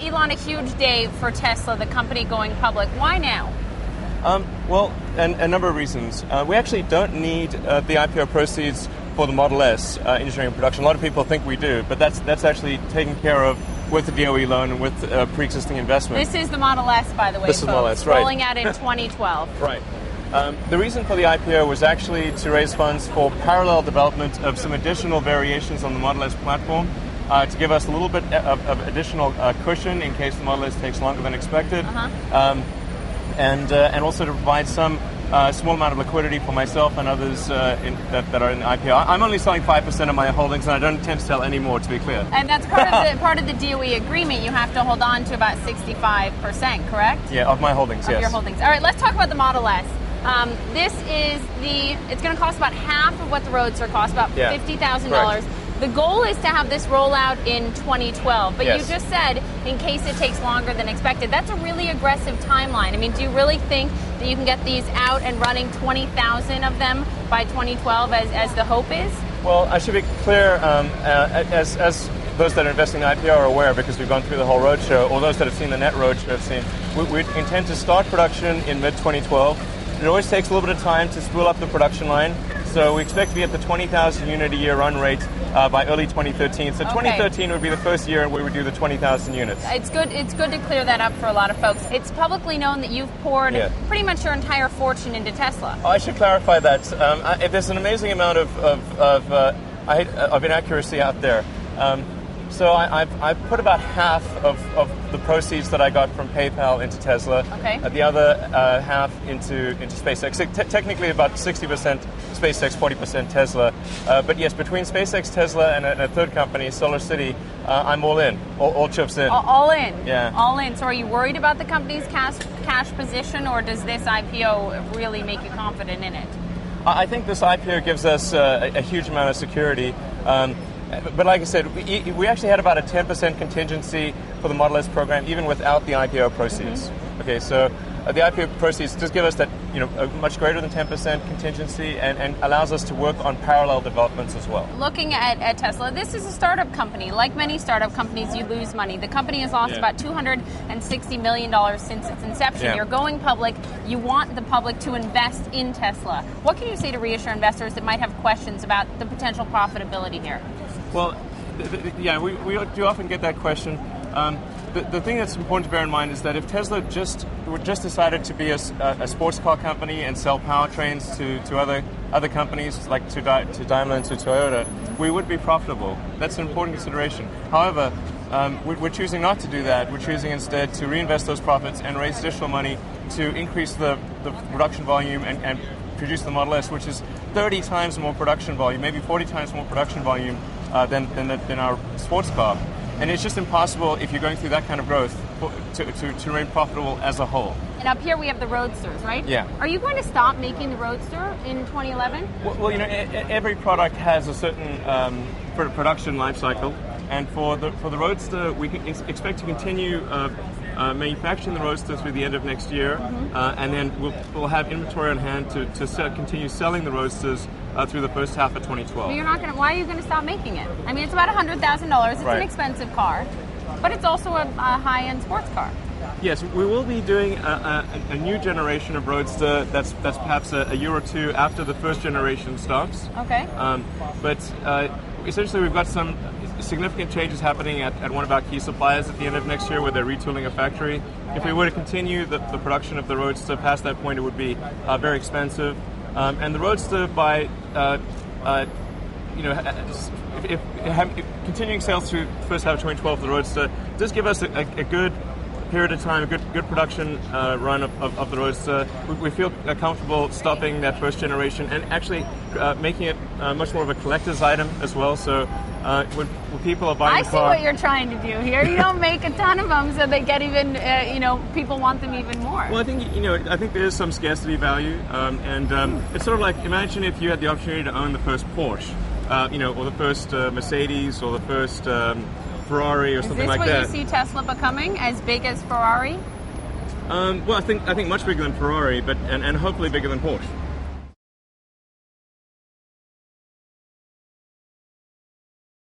Elon, a huge day for Tesla, the company going public. Why now? Well, a number of reasons. We actually don't need the IPO proceeds for the Model S engineering and production. A lot of people think we do, but that's actually taken care of with the DOE loan and with pre-existing investment. This is the Model S, by the way, this is folks, Model S, right. rolling out in 2012. Right. The reason for the IPO was actually to raise funds for parallel development of some additional variations on the Model S platform, to give us a little bit of additional cushion in case the Model S takes longer than expected, and also to provide some small amount of liquidity for myself and others that are in the IPO. I'm only selling 5% of my holdings, and I don't intend to sell any more, to be clear. And that's part of the DOE agreement. You have to hold on to about 65%, correct? Yeah, of my holdings, yes. Of your holdings. All right, let's talk about the Model S. It's going to cost about half of what the Roadster costs, about $50,000. The goal is to have this roll out in 2012, but yes. You just said in case it takes longer than expected. That's a really aggressive timeline. I mean, do you really think that you can get these out and running 20,000 of them by 2012 as the hope is? Well, I should be clear, as those that are investing in the IPO are aware, because we've gone through the whole roadshow, or those that have seen the net roadshow have seen, we intend to start production in mid-2012. It always takes a little bit of time to spool up the production line, so we expect to be at the 20,000 unit a year run rate by early 2013. So 2013 would be the first year we would do the 20,000 units. It's good to clear that up for a lot of folks. It's publicly known that you've poured pretty much your entire fortune into Tesla. Oh, I should clarify that. There's an amazing amount of inaccuracy out there. So I've put about half of the proceeds that I got from PayPal into Tesla. Okay. The other half into SpaceX. Technically about 60% SpaceX, 40% Tesla. But yes, between SpaceX, Tesla, and a third company, SolarCity, I'm all in. All chips in. All in? Yeah. All in. So are you worried about the company's cash position, or does this IPO really make you confident in it? I think this IPO gives us a huge amount of security. But like I said, we actually had about a 10% contingency for the Model S program, even without the IPO proceeds. Mm-hmm. Okay, so the IPO proceeds just give us that, a much greater than 10% contingency, and allows us to work on parallel developments as well. Looking at Tesla, this is a startup company. Like many startup companies, you lose money. The company has lost about $260 million since its inception. Yeah. You're going public. You want the public to invest in Tesla. What can you say to reassure investors that might have questions about the potential profitability here? Well, we do often get that question. The thing that's important to bear in mind is that if Tesla just decided to be a sports car company and sell powertrains to other companies like to Daimler and to Toyota, we would be profitable. That's an important consideration. However, we're choosing not to do that. We're choosing instead to reinvest those profits and raise additional money to increase the production volume and produce the Model S, which is 30 times more production volume, maybe 40 times more production volume than our sports car. And it's just impossible, if you're going through that kind of growth, to remain profitable as a whole. And up here we have the Roadsters, right? Yeah. Are you going to stop making the Roadster in 2011? Well, every product has a certain production life cycle, and for the Roadster, we can expect to continue manufacturing the Roadster through the end of next year, and then we'll have inventory on hand to continue selling the Roadsters through the first half of 2012. But you're not going to. Why are you going to stop making it? I mean, it's about $100,000. It's an expensive car, but it's also a high-end sports car. Yes, we will be doing a new generation of Roadster that's perhaps a year or two after the first generation stops. Okay. But essentially, we've got some significant changes happening at one of our key suppliers at the end of next year, where they're retooling a factory. If we were to continue the production of the Roadster past that point, it would be very expensive. And the Roadster, by if continuing sales through the first half of 2012, the Roadster does give us a good period of time, a good production run of the Roadster. We feel comfortable stopping that first generation and actually making it much more of a collector's item as well. So when people are buying the car... I see what you're trying to do here. You don't make a ton of them so they get even, people want them even more. Well, I think there is some scarcity value. It's sort of like, imagine if you had the opportunity to own the first Porsche, or the first Mercedes, or the first... Ferrari or something like that. Is this what you see Tesla becoming, as big as Ferrari? Well, I think much bigger than Ferrari, but and hopefully bigger than Porsche.